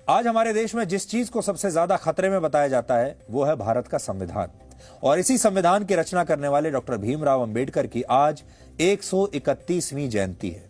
आज हमारे देश में जिस चीज को सबसे ज्यादा खतरे में बताया जाता है वो है भारत का संविधान। और इसी संविधान की रचना करने वाले डॉक्टर भीमराव अंबेडकर की आज 131वीं जयंती है।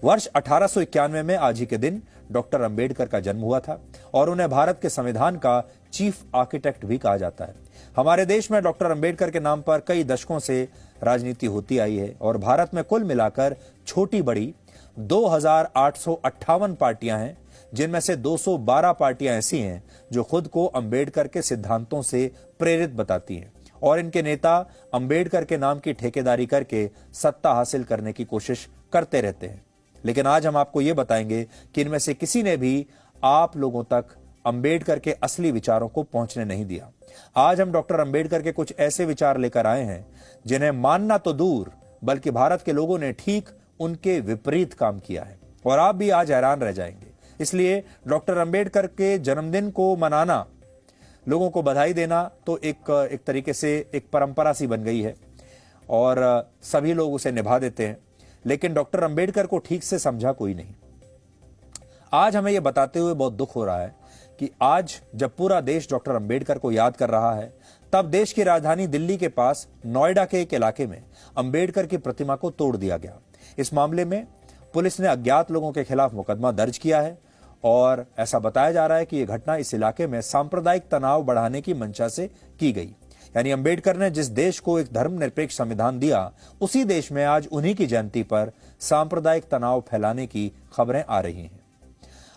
वर्ष 1891 में आज ही के दिन डॉक्टर अंबेडकर का जन्म हुआ था और उन्हें भारत के संविधान का चीफ आर्किटेक्ट भी कहा जाता है। हमारे देश में डॉक्टर अंबेडकर के नाम पर कई दशकों से राजनीति होती आई है और भारत में कुल मिलाकर छोटी बड़ी 2858 पार्टियां हैं, जिनमें से 212 पार्टियां ऐसी हैं जो खुद को अंबेडकर के सिद्धांतों से प्रेरित बताती हैं और इनके नेता अंबेडकर के नाम की ठेकेदारी करके सत्ता हासिल करने की कोशिश करते रहते हैं। लेकिन आज हम आपको यह बताएंगे कि इनमें से किसी ने भी आप लोगों तक अंबेडकर के असली विचारों को पहुंचने नहीं दिया। आज हम डॉक्टर अंबेडकर के कुछ ऐसे विचार लेकर आए हैं जिन्हें मानना तो दूर बल्कि भारत के लोगों ने ठीक उनके विपरीत काम किया है और आप भी आज हैरान रह जाएंगे। इसलिए डॉक्टर अंबेडकर के जन्मदिन को मनाना, लोगों को बधाई देना तो एक तरीके से एक परंपरा सी बन गई है और सभी लोग उसे निभा देते हैं, लेकिन डॉक्टर अंबेडकर को ठीक से समझा कोई नहीं। आज हमें यह बताते हुए बहुत दुख हो रहा है कि आज जब पूरा देश डॉक्टर अंबेडकर को याद कर रहा है, तब देश की राजधानी दिल्ली के पास नोएडा के एक इलाके में अंबेडकर की प्रतिमा को तोड़ दिया गया। इस मामले में पुलिस ने अज्ञात लोगों के खिलाफ मुकदमा दर्ज किया है और ऐसा बताया जा रहा है कि यह घटना इस इलाके में सांप्रदायिक तनाव बढ़ाने की मंशा से की गई। यानी अंबेडकर ने जिस देश को एक धर्मनिरपेक्ष संविधान दिया, उसी देश में आज उन्हीं की जयंती पर सांप्रदायिक तनाव फैलाने की खबरें आ रही हैं।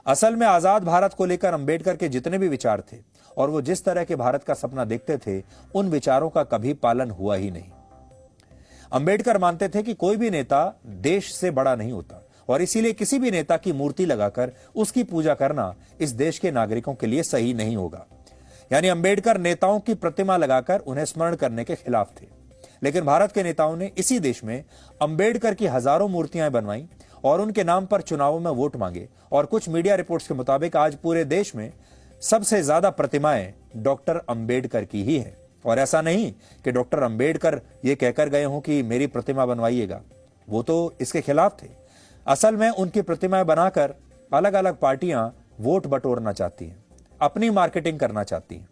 असल में आजाद भारत को लेकर अंबेडकर के जितने भी विचार थे और वो जिस तरह के भारत का सपना देखते थे, उन विचारों का कभी पालन हुआ ही नहीं। अंबेडकर मानते थे कि कोई भी नेता देश से बड़ा नहीं होता और इसीलिए किसी भी नेता की मूर्ति लगाकर उसकी पूजा करना इस देश के नागरिकों के लिए सही नहीं होगा। यानी अंबेडकर नेताओं की प्रतिमा लगाकर उन्हें स्मरण करने के खिलाफ थे। लेकिन भारत के नेताओं ने इसी देश में अंबेडकर की हजारों मूर्तियां बनवाई और उनके नाम पर चुनावों में वोट मांगे और कुछ मीडिया रिपोर्ट्स के मुताबिक आज पूरे देश में सबसे ज्यादा प्रतिमाएं डॉक्टर अंबेडकर की ही हैं। और ऐसा नहीं कि डॉक्टर अंबेडकर ये कहकर गए हों कि मेरी प्रतिमा बनवाइएगा, वो तो इसके खिलाफ थे। असल में उनकी प्रतिमाएं बनाकर अलग अलग पार्टियां वोट बटोरना चाहती हैं, अपनी मार्केटिंग करना चाहती हैं।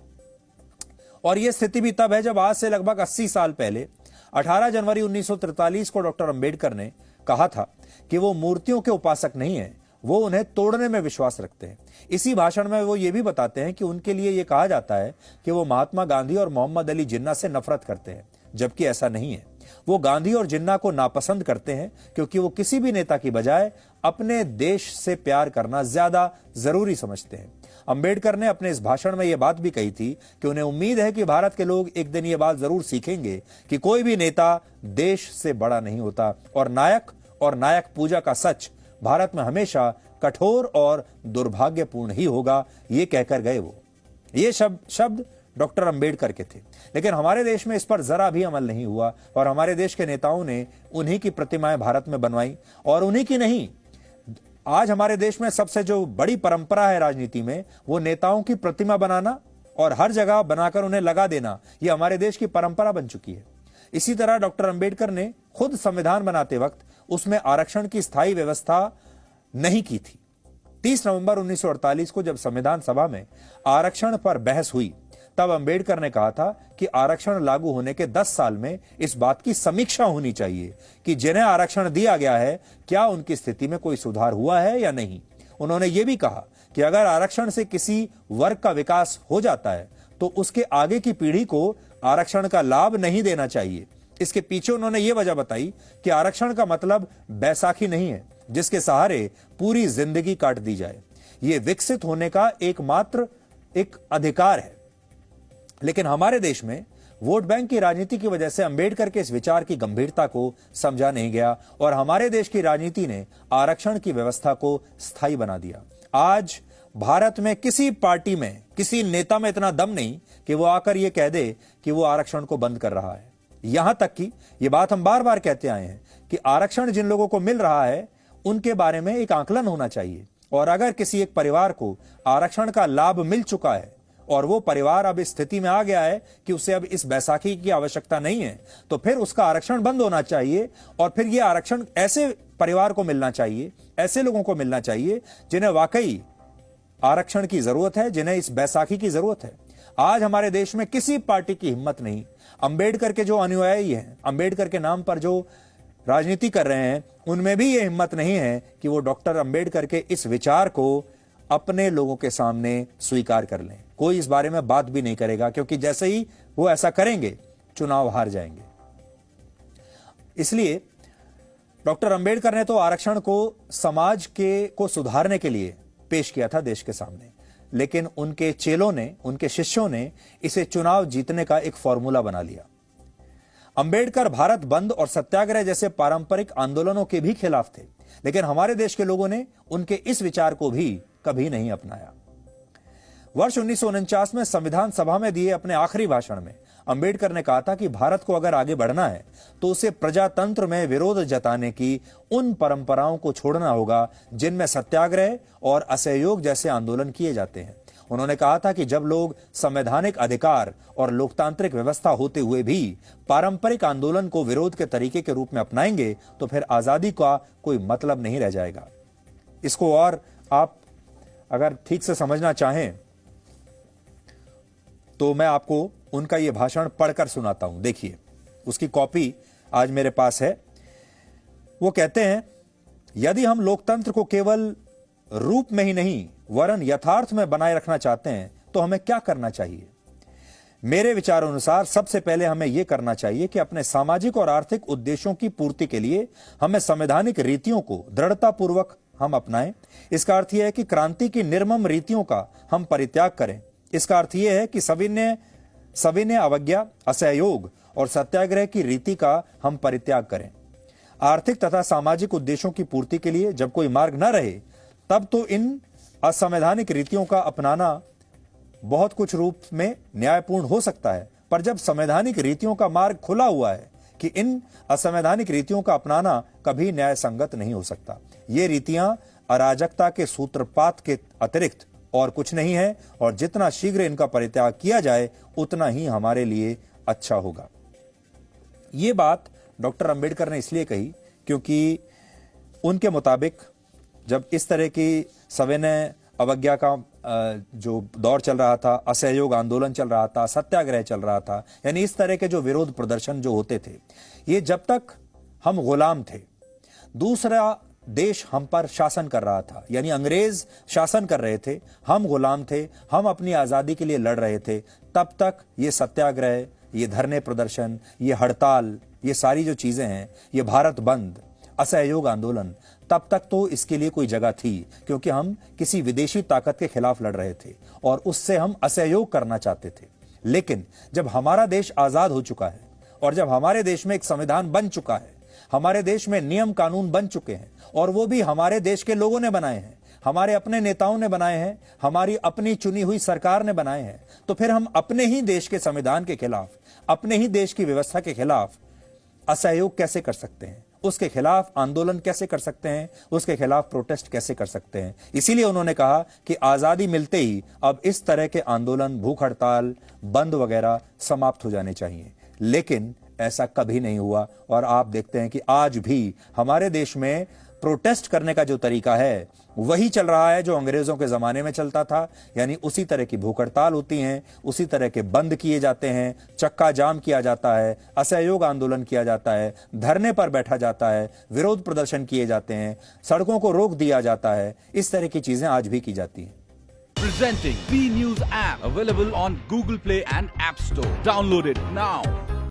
और यह स्थिति भी तब है जब आज से लगभग 80 साल पहले 18 जनवरी 1943 को डॉक्टर अंबेडकर ने कहा था कि वो मूर्तियों के उपासक नहीं है, वो उन्हें तोड़ने में विश्वास रखते हैं। इसी भाषण में वो ये भी बताते हैं कि उनके लिए ये कहा जाता है कि वो महात्मा गांधी और मोहम्मद अली जिन्ना से नफरत करते हैं, जबकि ऐसा नहीं है। वो गांधी और जिन्ना को नापसंद करते हैं क्योंकि वो किसी भी नेता की बजाय अपने देश से प्यार करना ज्यादा जरूरी समझते हैं। अंबेडकर ने अपने इस भाषण में यह बात भी कही थी कि उन्हें उम्मीद है कि भारत के लोग एक दिन ये बात जरूर सीखेंगे कि कोई भी नेता देश से बड़ा नहीं होता और नायक पूजा का सच भारत में हमेशा कठोर और दुर्भाग्यपूर्ण ही होगा, ये कहकर गए वो। ये शब्द डॉक्टर अंबेडकर के थे। लेकिन हमारे देश में इस पर जरा भी अमल नहीं हुआ और हमारे देश के नेताओं ने उन्हीं की प्रतिमाएं भारत में बनवाई। और उन्हीं की नहीं, आज हमारे देश में सबसे जो बड़ी परंपरा है राजनीति में, वो नेताओं की प्रतिमा बनाना और हर जगह बनाकर उन्हें लगा देना, ये हमारे देश की परंपरा बन चुकी है। इसी तरह डॉक्टर अंबेडकर ने खुद संविधान बनाते वक्त उसमें आरक्षण की स्थायी व्यवस्था नहीं की थी। 30 नवंबर 1948 को जब संविधान सभा में आरक्षण पर बहस हुई, तब अंबेडकर ने कहा था कि आरक्षण लागू होने के 10 साल में इस बात की समीक्षा होनी चाहिए कि जिन्हें आरक्षण दिया गया है, क्या उनकी स्थिति में कोई सुधार हुआ है या नहीं। उन्होंने ये भी कहा कि अगर आरक्षण से किसी वर्ग का विकास हो जाता है तो उसके आगे की पीढ़ी को आरक्षण का लाभ नहीं देना चाहिए। इसके पीछे उन्होंने ये वजह बताई कि आरक्षण का मतलब बैसाखी नहीं है जिसके सहारे पूरी जिंदगी काट दी जाए। यह विकसित होने का एकमात्र एक अधिकार है। लेकिन हमारे देश में वोट बैंक की राजनीति की वजह से अंबेडकर के इस विचार की गंभीरता को समझा नहीं गया और हमारे देश की राजनीति ने आरक्षण की व्यवस्था को स्थायी बना दिया। आज भारत में किसी पार्टी में, किसी नेता में इतना दम नहीं कि वो आकर ये कह दे कि वो आरक्षण को बंद कर रहा है। यहां तक कि ये बात हम बार बार कहते आए हैं कि आरक्षण जिन लोगों को मिल रहा है उनके बारे में एक आकलन होना चाहिए और अगर किसी एक परिवार को आरक्षण का लाभ मिल चुका है और वो परिवार अब इस स्थिति में आ गया है कि उसे अब इस बैसाखी की आवश्यकता नहीं है, तो फिर उसका आरक्षण बंद होना चाहिए और फिर ये आरक्षण ऐसे परिवार को मिलना चाहिए, ऐसे लोगों को मिलना चाहिए जिन्हें वाकई आरक्षण की जरूरत है, जिन्हें इस बैसाखी की जरूरत है। आज हमारे देश में किसी पार्टी की हिम्मत नहीं, अंबेडकर के जो अनुयायी हैं, अंबेडकर के नाम पर जो राजनीति कर रहे हैं, उनमें भी यह हिम्मत नहीं है कि वो डॉक्टर अंबेडकर के इस विचार को अपने लोगों के सामने स्वीकार कर लें। कोई इस बारे में बात भी नहीं करेगा, क्योंकि जैसे ही वो ऐसा करेंगे चुनाव हार जाएंगे। इसलिए डॉक्टर अंबेडकर ने तो आरक्षण को समाज को सुधारने के लिए पेश किया था देश के सामने, लेकिन उनके चेलों ने, उनके शिष्यों ने इसे चुनाव जीतने का एक फॉर्मूला बना लिया। अंबेडकर भारत बंद और सत्याग्रह जैसे पारंपरिक आंदोलनों के भी खिलाफ थे, लेकिन हमारे देश के लोगों ने उनके इस विचार को भी कभी नहीं अपनाया। वर्ष 1949 में संविधान सभा में दिए अपने आखिरी भाषण में अंबेडकर ने कहा था कि भारत को अगर आगे बढ़ना है तो उसे प्रजातंत्र में विरोध जताने की उन परंपराओं को छोड़ना होगा जिनमें सत्याग्रह और असहयोग जैसे आंदोलन किए जाते हैं। उन्होंने कहा था कि जब लोग संवैधानिक अधिकार और लोकतांत्रिक व्यवस्था होते हुए भी पारंपरिक आंदोलन को विरोध के तरीके के रूप में अपनाएंगे तो फिर आजादी का कोई मतलब नहीं रह जाएगा। इसको और आप अगर ठीक से समझना चाहें तो मैं आपको उनका यह भाषण पढ़कर सुनाता हूं। देखिए, उसकी कॉपी आज मेरे पास है। वो कहते हैं, यदि हम लोकतंत्र को केवल रूप में ही नहीं वरन यथार्थ में बनाए रखना चाहते हैं तो हमें क्या करना चाहिए? मेरे विचार अनुसार सबसे पहले हमें यह करना चाहिए कि अपने सामाजिक और आर्थिक उद्देश्यों की पूर्ति के लिए हमें संवैधानिक रीतियों को दृढ़तापूर्वक हम अपनाएं। इसका अर्थ यह है कि क्रांति की निर्मम रीतियों का हम परित्याग करें। इसका अर्थ यह है कि सविनय अवज्ञा, असहयोग और सत्याग्रह की रीति का हम परित्याग करें। आर्थिक तथा सामाजिक उद्देश्यों की पूर्ति के लिए जब कोई मार्ग न रहे तब तो इन असंवैधानिक रीतियों का अपनाना बहुत कुछ रूप में न्यायपूर्ण हो सकता है, पर जब संवैधानिक रीतियों का मार्ग खुला हुआ है कि इन असंवैधानिक रीतियों का अपनाना कभी न्याय संगत नहीं हो सकता। ये रीतियां अराजकता के सूत्रपात के अतिरिक्त और कुछ नहीं है, और जितना शीघ्र इनका परित्याग किया जाए उतना ही हमारे लिए अच्छा होगा। ये बात डॉक्टर अंबेडकर ने इसलिए कही क्योंकि उनके मुताबिक जब इस तरह की सविनय अवज्ञा का जो दौर चल रहा था, असहयोग आंदोलन चल रहा था, सत्याग्रह चल रहा था, यानी इस तरह के जो विरोध प्रदर्शन जो होते थे, ये जब तक हम गुलाम थे, दूसरा देश हम पर शासन कर रहा था, यानी अंग्रेज शासन कर रहे थे, हम गुलाम थे, हम अपनी आजादी के लिए लड़ रहे थे, तब तक ये सत्याग्रह, ये धरने प्रदर्शन, ये हड़ताल, ये सारी जो चीजें हैं, ये भारत बंद, असहयोग आंदोलन, तब तक तो इसके लिए कोई जगह थी, क्योंकि हम किसी विदेशी ताकत के खिलाफ लड़ रहे थे और उससे हम असहयोग करना चाहते थे। लेकिन जब हमारा देश आजाद हो चुका है और जब हमारे देश में एक संविधान बन चुका है, हमारे देश में नियम कानून बन चुके हैं, और वो भी हमारे देश के लोगों ने बनाए हैं, हमारे अपने नेताओं ने बनाए हैं, हमारी अपनी चुनी हुई सरकार ने बनाए हैं, तो फिर हम अपने ही देश के संविधान के खिलाफ, अपने ही देश की व्यवस्था के खिलाफ असहयोग कैसे कर सकते हैं? उसके खिलाफ आंदोलन कैसे कर सकते हैं? उसके खिलाफ प्रोटेस्ट कैसे कर सकते हैं? इसीलिए उन्होंने कहा कि आजादी मिलते ही अब इस तरह के आंदोलन, भूख हड़ताल, बंद वगैरह समाप्त हो जाने चाहिए। लेकिन ऐसा कभी नहीं हुआ, और आप देखते हैं कि आज भी हमारे देश में प्रोटेस्ट करने का जो तरीका है वही चल रहा है जो अंग्रेजों के जमाने में चलता था, यानी उसी तरह की भूख हड़ताल होती हैं, उसी तरह के बंद किए जाते हैं, चक्का जाम किया जाता है, असहयोग आंदोलन किया जाता है, धरने पर बैठा जाता है, विरोध प्रदर्शन किए जाते हैं, सड़कों को रोक दिया जाता है। इस तरह की चीजें आज भी की जाती हैं। Presenting B News app available on Google Play and App Store. Download it now.